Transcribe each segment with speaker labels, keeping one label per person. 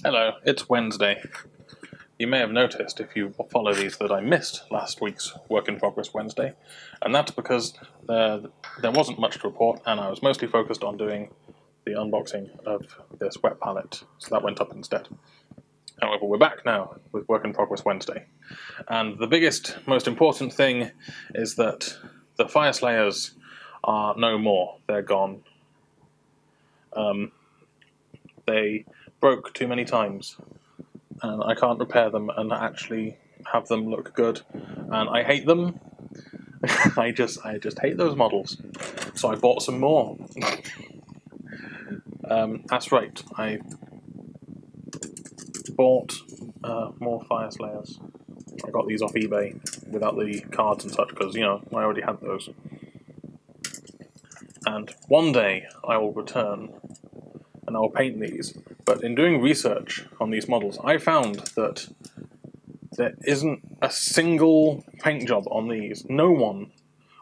Speaker 1: Hello, it's Wednesday. You may have noticed, if you follow these, that I missed last week's Work in Progress Wednesday, and that's because there wasn't much to report, and I was mostly focused on doing the unboxing of this wet palette, so that went up instead. However, we're back now with Work in Progress Wednesday, and the biggest, most important thing is that the Fyreslayers are no more. They're gone. They broke too many times, and I can't repair them and actually have them look good, and I hate them. I just hate those models. So I bought some more. That's right, I bought more Fyreslayers. I got these off eBay without the cards and such because, you know, I already had those. And one day I will return and I will paint these. But in doing research on these models, I found that there isn't a single paint job on these. No one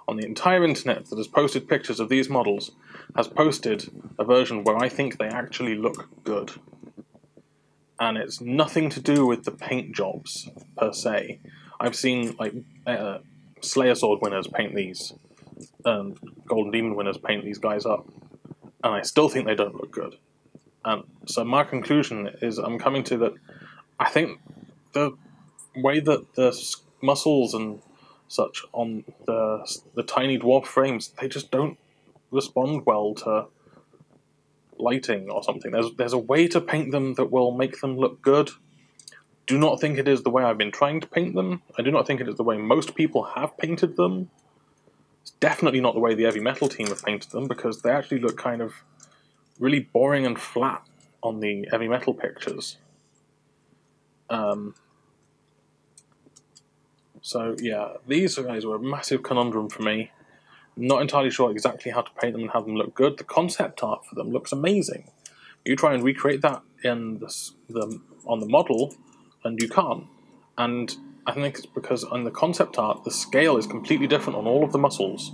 Speaker 1: on the entire internet that has posted pictures of these models has posted a version where I think they actually look good. And it's nothing to do with the paint jobs, per se. I've seen, like, Slayer Sword winners paint these, and Golden Demon winners paint these guys up, and I still think they don't look good. And so my conclusion is I'm coming to that I think the way that the muscles and such on the tiny dwarf frames, they just don't respond well to lighting or something. There's a way to paint them that will make them look good. Do not think it is the way I've been trying to paint them. I do not think it is the way most people have painted them. It's definitely not the way the Heavy Metal team have painted them, because they actually look kind of really boring and flat on the Heavy Metal pictures. So yeah, these guys were a massive conundrum for me. Not entirely sure exactly how to paint them and have them look good. The concept art for them looks amazing. You try and recreate that in on the model, and you can't. And I think it's because on the concept art, the scale is completely different on all of the muscles.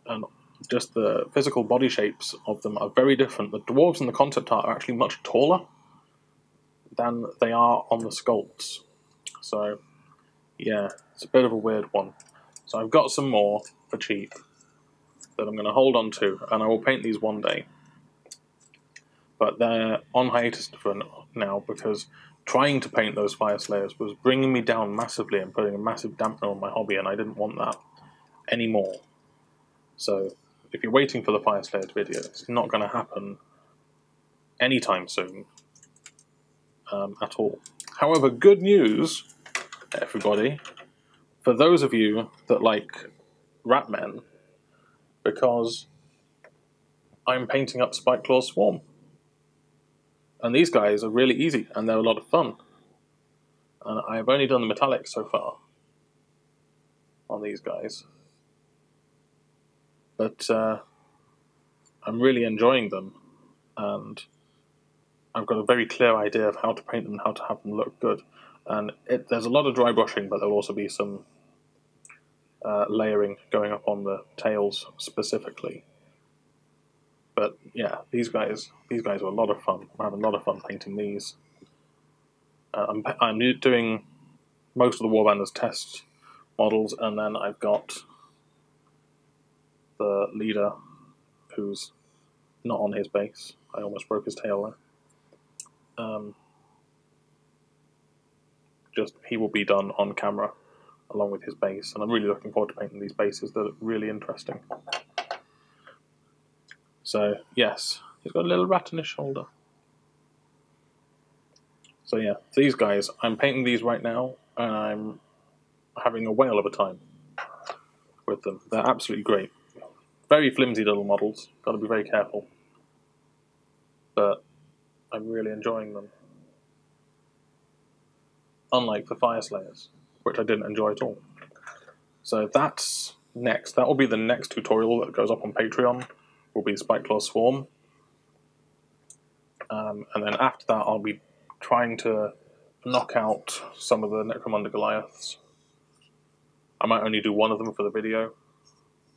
Speaker 1: And just the physical body shapes of them are very different. The dwarves in the concept art are actually much taller than they are on the sculpts. So, yeah, it's a bit of a weird one. So I've got some more for cheap that I'm going to hold on to, and I will paint these one day. But they're on hiatus for now because trying to paint those Fyreslayers was bringing me down massively and putting a massive dampener on my hobby, and I didn't want that anymore. So if you're waiting for the Fyreslayers video, it's not going to happen anytime soon at all. However, good news, everybody, for those of you that like Ratmen, because I'm painting up Spiteclaws Swarm. And these guys are really easy, and they're a lot of fun. And I've only done the metallics so far on these guys. But I'm really enjoying them, and I've got a very clear idea of how to paint them and how to have them look good. And there's a lot of dry brushing, but there'll also be some layering going up on the tails specifically. But yeah, these guys are a lot of fun. I'm having a lot of fun painting these. I'm doing most of the Warbanders test models, and then I've got the leader, who's not on his base. I almost broke his tail there. Just he will be done on camera along with his base, and I'm really looking forward to painting these bases. They're really interesting. So yes, he's got a little rat on his shoulder. So yeah, these guys, I'm painting these right now, and I'm having a whale of a time with them. They're absolutely great. Very flimsy little models, got to be very careful. But I'm really enjoying them. Unlike the Fyreslayers, which I didn't enjoy at all. So that's next. That will be the next tutorial that goes up on Patreon, will be Spiteclaws Swarm. And then after that I'll be trying to knock out some of the Necromunda Goliaths. I might only do one of them for the video,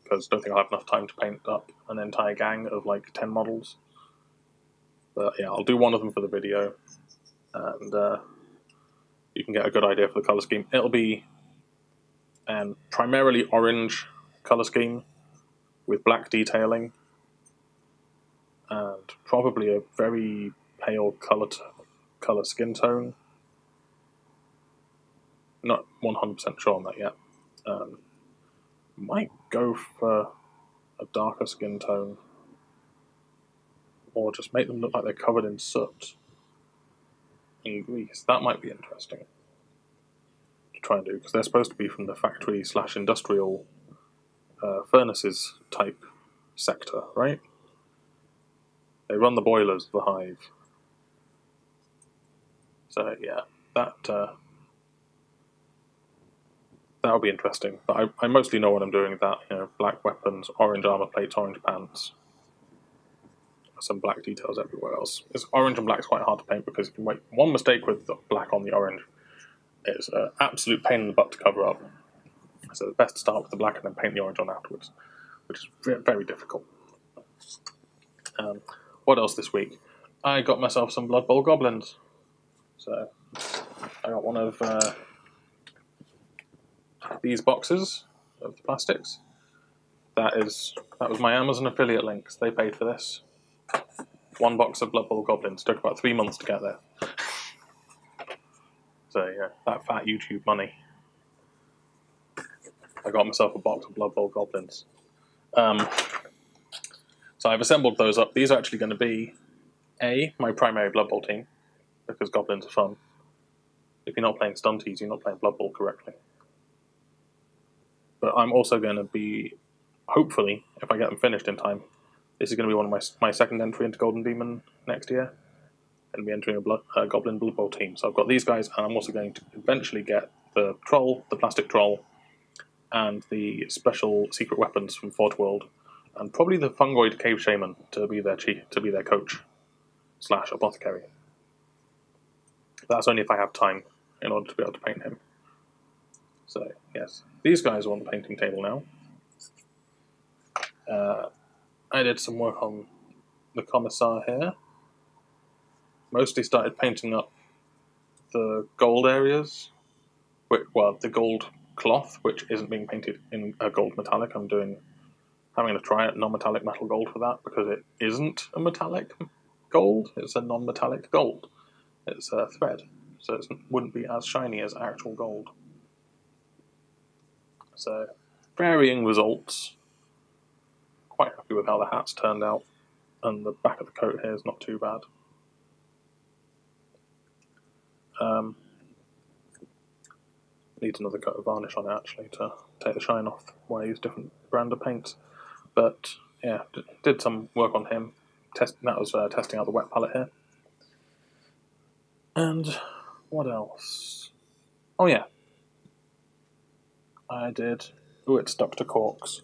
Speaker 1: because I don't think I'll have enough time to paint up an entire gang of like 10 models. But yeah, I'll do one of them for the video, and you can get a good idea for the colour scheme. It'll be an primarily orange colour scheme with black detailing, and probably a very pale colour skin tone. Not 100% sure on that yet. Might go for a darker skin tone, or just make them look like they're covered in soot and grease. That might be interesting to try and do, because they're supposed to be from the factory/industrial furnaces type sector, right? They run the boilers of the hive. So yeah, that'll be interesting. But I mostly know what I'm doing with that. You know, black weapons, orange armor plates, orange pants. Some black details everywhere else. It's orange and black is quite hard to paint, because if you make one mistake with the black on the orange, it's an absolute pain in the butt to cover up. So it's best to start with the black and then paint the orange on afterwards, which is very difficult. What else this week? I got myself some Blood Bowl goblins. So I got one of these boxes of the plastics. That was my Amazon affiliate links. They paid for this. One box of Blood Bowl goblins. Took about 3 months to get there. So yeah, that fat YouTube money. I got myself a box of Blood Bowl goblins. So I've assembled those up. These are actually going to be my primary Blood Bowl team, because goblins are fun. If you're not playing stunties, you're not playing Blood Bowl correctly. But I'm also going to be, hopefully, if I get them finished in time, this is going to be one of my second entry into Golden Demon next year. And be entering a Goblin Blood Bowl team. So I've got these guys, and I'm also going to eventually get the troll, the plastic troll, and the special secret weapons from Fort World, and probably the fungoid cave shaman to be their coach / apothecary. That's only if I have time in order to be able to paint him. So yes, these guys are on the painting table now. I did some work on the Commissar here. Mostly started painting up the gold areas, the gold cloth, which isn't being painted in a gold metallic. I'm having to try a non-metallic metal gold for that, because it isn't a metallic gold, it's a non-metallic gold. It's a thread, so it wouldn't be as shiny as actual gold. So, varying results. Quite happy with how the hat's turned out, and the back of the coat here is not too bad. Needs another coat of varnish on it, actually, to take the shine off while I use different brand of paints. But yeah, did some work on him. That was testing out the wet palette here. And what else? Oh yeah, I did. Ooh, it stuck to corks.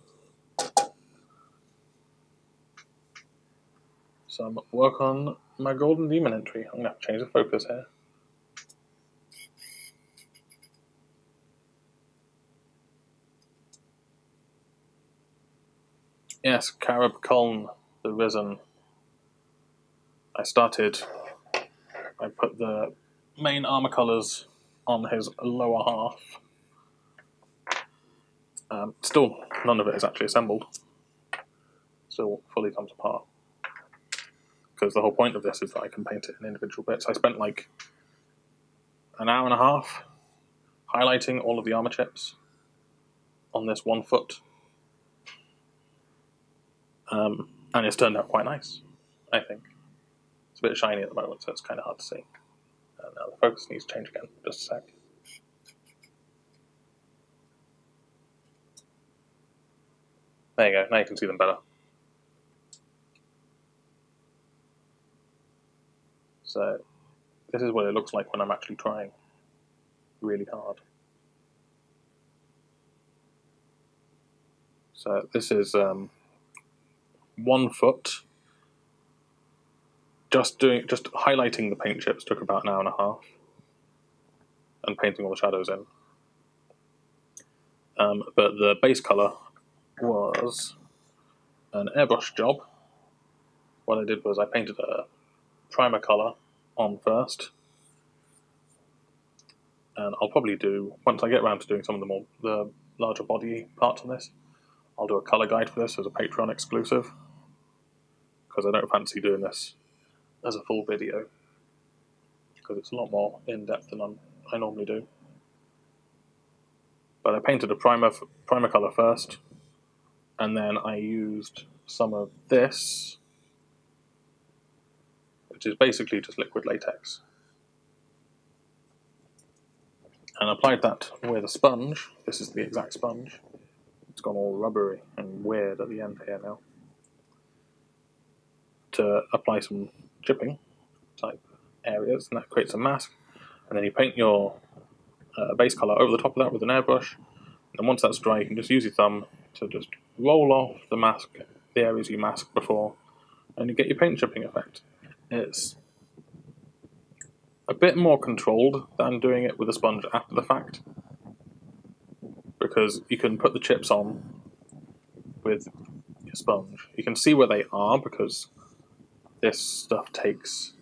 Speaker 1: Some work on my Golden Demon entry. I'm gonna have to change the focus here. Yes, Carab Culln the Risen. I put the main armor colours on his lower half. Still, none of it is actually assembled. Still fully comes apart. Because the whole point of this is that I can paint it in individual bits. I spent like an hour and a half highlighting all of the armor chips on this 1 foot. And it's turned out quite nice, I think. It's a bit shiny at the moment, so it's kind of hard to see. And now the focus needs to change again. Just a sec. There you go, now you can see them better. So, this is what it looks like when I'm actually trying really hard. So, this is 1 foot. Just highlighting the paint chips took about an hour and a half, and painting all the shadows in. But the base colour was an airbrush job. What I did was I painted primer colour on first, and I'll probably do, once I get around to doing some of the larger body parts on this, I'll do a colour guide for this as a Patreon exclusive, because I don't fancy doing this as a full video, because it's a lot more in-depth than I normally do. But I painted a primer colour first, and then I used some of this, which is basically just liquid latex, and applied that with a sponge. This is the exact sponge. It's gone all rubbery and weird at the end here now. To apply some chipping type areas, and that creates a mask. And then you paint your base colour over the top of that with an airbrush. And once that's dry, you can just use your thumb to just roll off the mask, the areas you masked before, and you get your paint chipping effect. It's a bit more controlled than doing it with a sponge after the fact, because you can put the chips on with your sponge. You can see where they are, because this stuff takes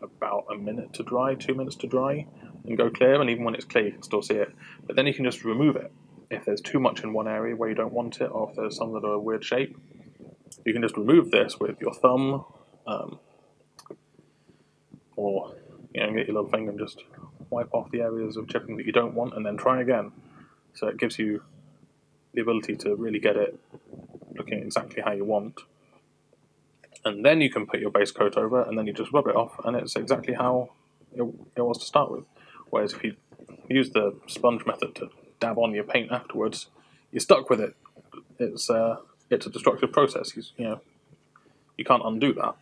Speaker 1: about a minute to dry, 2 minutes to dry, and go clear, and even when it's clear you can still see it. But then you can just remove it. If there's too much in one area where you don't want it, or if there's some that are a weird shape, you can just remove this with your thumb, or get your little finger and just wipe off the areas of chipping that you don't want, and then try again. So it gives you the ability to really get it looking exactly how you want. And then you can put your base coat over, and then you just rub it off, and it's exactly how it was to start with. Whereas if you use the sponge method to dab on your paint afterwards, you're stuck with it. It's a destructive process. You can't undo that.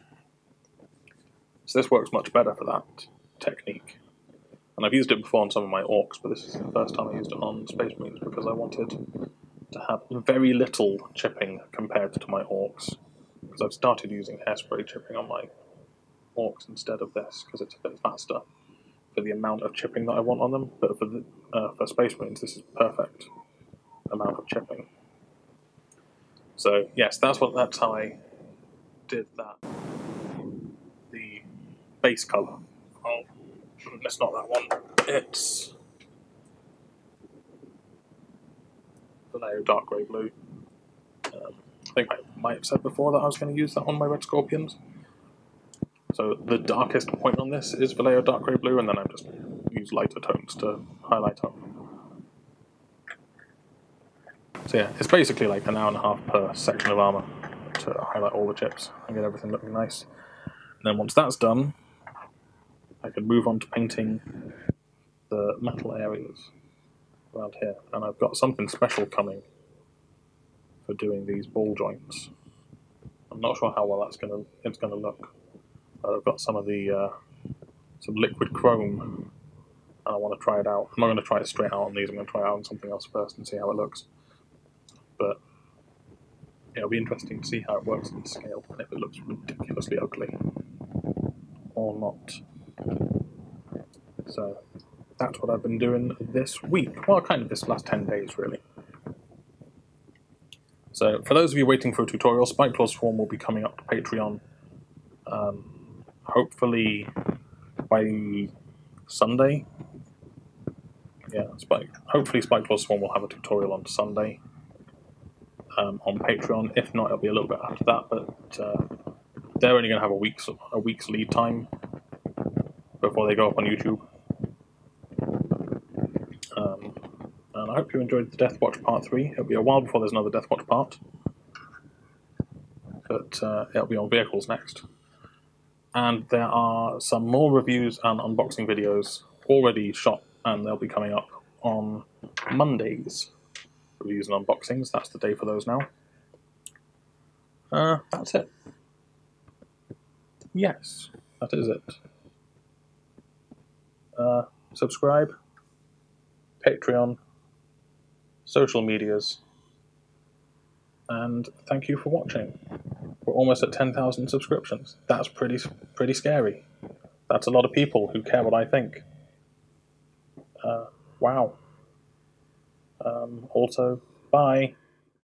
Speaker 1: So this works much better for that technique. And I've used it before on some of my orcs, but this is the first time I used it on Space Marines, because I wanted to have very little chipping compared to my orcs. Because I've started using hairspray chipping on my orcs instead of this, because it's a bit faster for the amount of chipping that I want on them. But for Space Marines, this is perfect amount of chipping. So yes, that's how I did that. The base colour. Oh, it's not that one. It's Vallejo dark grey blue. I think I might have said before that I was going to use that on my red scorpions. So the darkest point on this is Vallejo dark grey blue, and then I've just used lighter tones to highlight up. So yeah, it's basically like an hour and a half per section of armour to highlight all the chips and get everything looking nice. And then once that's done, I can move on to painting the metal areas around here. And I've got something special coming for doing these ball joints. I'm not sure how well it's gonna look. But I've got some of the some liquid chrome, and I want to try it out. I'm not going to try it straight out on these. I'm going to try it out on something else first and see how it looks. But yeah, it'll be interesting to see how it works in scale, and if it looks ridiculously ugly or not. So that's what I've been doing this week. Well, kind of this last 10 days, really. So for those of you waiting for a tutorial, Spiteclaws Swarm will be coming up to Patreon. Hopefully by Sunday. Yeah, hopefully Spiteclaws Swarm will have a tutorial on Sunday on Patreon. If not, it'll be a little bit after that, but they're only going to have a week's lead time before they go up on YouTube. And I hope you enjoyed the Death Watch Part 3. It'll be a while before there's another Death Watch part, but it'll be on vehicles next. And there are some more reviews and unboxing videos already shot, and they'll be coming up on Mondays. Reviews and unboxings, that's the day for those now. That's it. Yes, that is it. Subscribe, Patreon, social medias, and thank you for watching. We're almost at 10,000 subscriptions. That's pretty scary. That's a lot of people who care what I think. Wow. Also, bye.